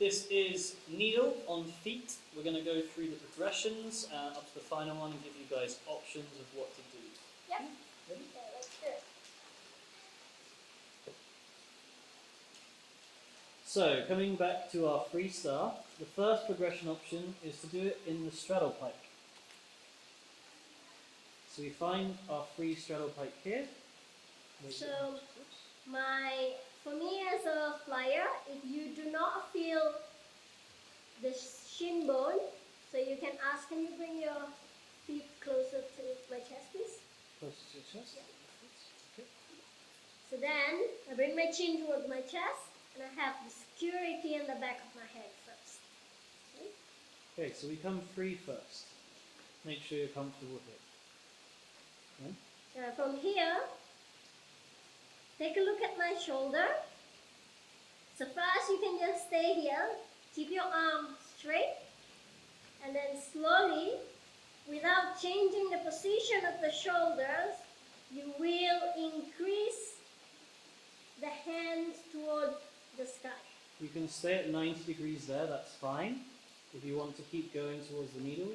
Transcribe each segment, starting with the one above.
This is needle on feet. We're going to go through the progressions up to the final one and give you guys options of what to do. Yep. Ready? Okay, let's do it. So, coming back to our freestyle, the first progression option is to do it in the straddle pike. So we find our free straddle pike here. So, for me as a flyer, if you do not feel the shin bone, so you can ask, can you bring your feet closer to my chest, please? Close to your chest. Okay. So then, I bring my chin towards my chest, and I have the security in the back of my head first. Okay, so we come free first. Make sure you're comfortable here. Okay. From here, take a look at my shoulder. So first you can just stay here, keep your arm straight, and then slowly, without changing the position of the shoulders, you will increase the hands toward the sky. You can stay at 90 degrees there, that's fine. If you want to keep going towards the needle.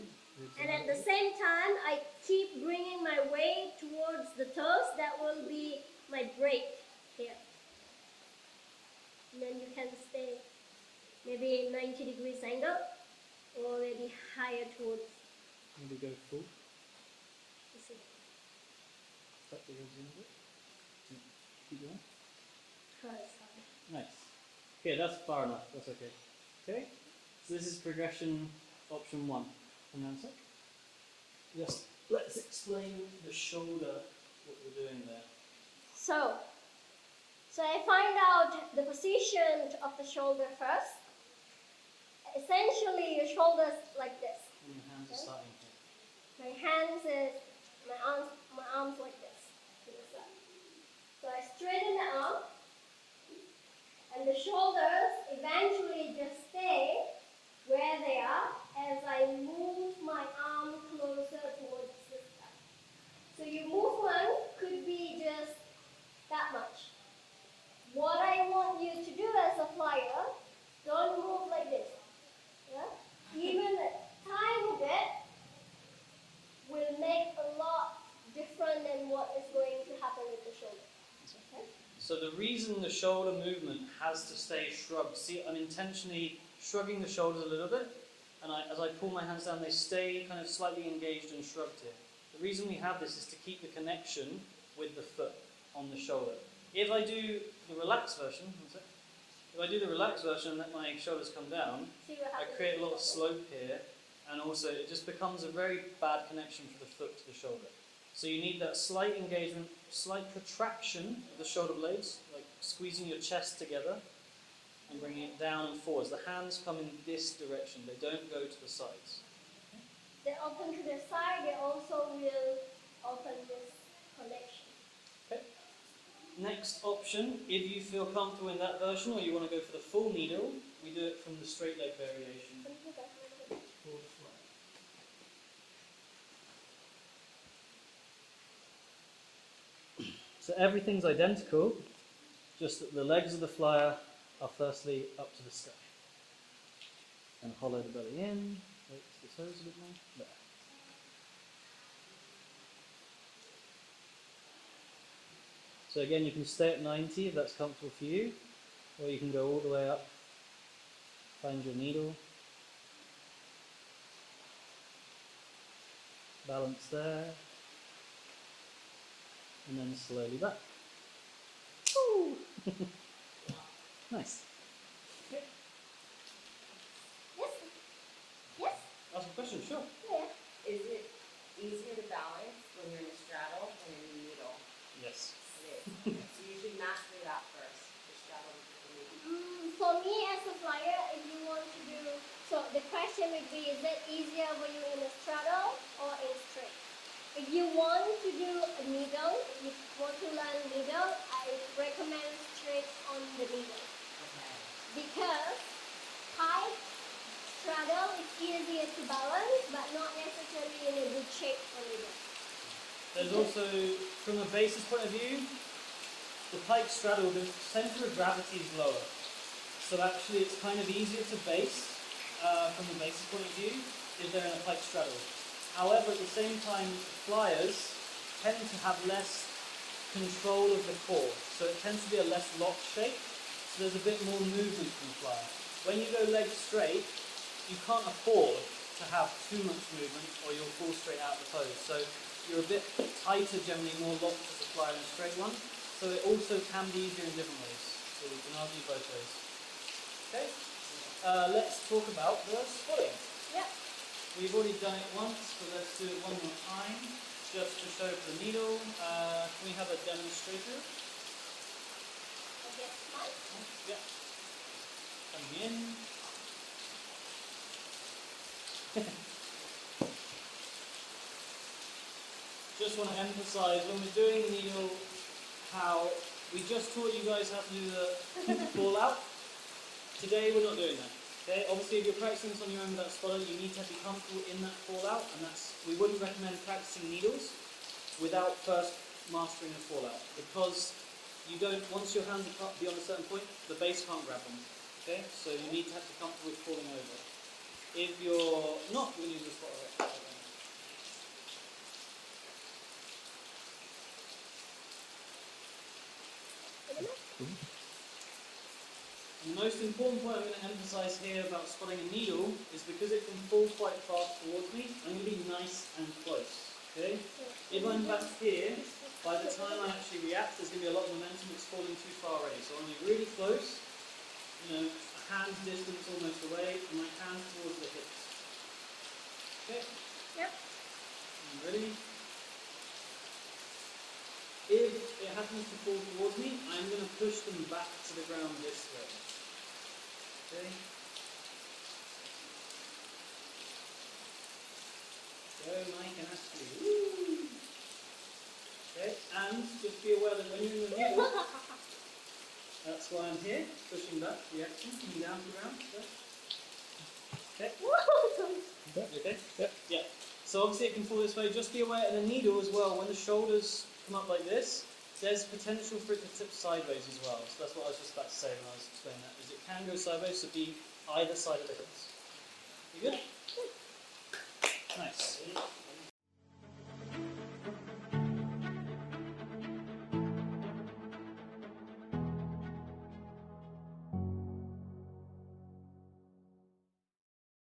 And at the same time, I keep bringing my weight towards the toes. That will be my break here. And then you can stay maybe 90 degrees angle, or maybe higher towards. Maybe go full. This is Tuck the ribs in a bit. Keep going. Nice. Okay, that's far enough. That's okay. Okay. So this is progression option 1. Come down a sec. Just let's explain the shoulder, what we're doing there. So I find out the position of the shoulder first. Essentially, your shoulders like this. And your hands are starting here. My arms like this to the side. So I straighten the arm, and the shoulders eventually just stay where they are as I move my arm closer towards the sky. So your movement could be just that much. What I want you to do as a flyer, don't move like this. Yeah? Even a tiny bit will make a lot different than what is going to happen with the shoulder. Okay? So the reason the shoulder movement has to stay shrugged, see, I'm intentionally shrugging the shoulders a little bit, and as I pull my hands down, they stay kind of slightly engaged and shrugged here. The reason we have this is to keep the connection with the foot on the shoulder. If I do the relaxed version, if I do the relaxed version and let my shoulders come down, I create a lot of slope here, and also it just becomes a very bad connection for the foot to the shoulder. So you need that slight engagement, slight protraction of the shoulder blades, like squeezing your chest together and bringing it down and forwards. The hands come in this direction, they don't go to the sides. They open to the side, they also will open this connection. Okay. Next option, if you feel comfortable in that version or you want to go for the full needle, we do it from the straight leg variation. Forward flat. So everything's identical, just that the legs of the flyer are firstly up to the sky. And hollow the belly in, wait the toes a bit more, there. So again, you can stay at 90 if that's comfortable for you, or you can go all the way up, find your needle, balance there, and then slowly back. Woo! Nice. Okay. Yes? Yes? Ask a question, sure. Yeah. Is it easier to balance when you're in a straddle than in a needle? Yes. It is. So you should master that first, the straddle and the needle. For me as a flyer, if you want to do, so the question would be, is it easier for you in a straddle or in straight? If you want to do a needle, if you want to learn needle, I recommend straight on the needle. Okay. Because pike, straddle is easier to balance, but not necessarily in a good shape for needle. There's also, from a basis point of view, the pike straddle, the center of gravity is lower. So actually it's kind of easier to base from the basis point of view if they're in a pike straddle. However, at the same time, flyers tend to have less control of the core, so it tends to be a less locked shape, so there's a bit more movement from the flyer. When you go legs straight, you can't afford to have too much movement or you'll fall straight out the toes. So you're a bit tighter generally, more locked as a flyer in a straight one, so it also can be easier in different ways. So we can argue both ways. Okay, let's talk about the spotting. Yep. We've already done it once, but let's do it one more time, just to show for the needle. Can we have a demonstrator? I guess fine. Yeah. Coming in. Just want to emphasize when we're doing the needle, how we just taught you guys how to do the fall out. Today we're not doing that. Okay, obviously if you're practicing this on your own with that spotter, you need to be comfortable in that fallout, and we wouldn't recommend practicing needles without first mastering the fallout, because you don't, once your hands are beyond a certain point, the base can't grab them. Okay, so you need to have to be comfortable with falling over. If you're not going to use the spotter, and the most important point I'm going to emphasize here about spotting a needle is because it can fall quite fast towards me, I'm going to be nice and close. Okay? If I'm back here, by the time I actually react, there's going to be a lot of momentum, it's falling too far already. So I'm going to be really close, a hand's distance almost away, and my hand towards the hips. Okay? Yep. You ready? If it happens to fall towards me, I'm going to push them back to the ground this way. Okay? Go, Mike and Ashley. Woo! Okay, and just be aware that when you're in the middle, that's why I'm here, pushing back, reaction, coming down to the ground. Okay? Okay? Yep. Yeah. So obviously it can fall this way. Just be aware in the needle as well, when the shoulders come up like this, there's potential for it to tip sideways as well. So that's what I was just about to say when I was explaining that, is it can go sideways, so be either side of the hips. You good? Nice.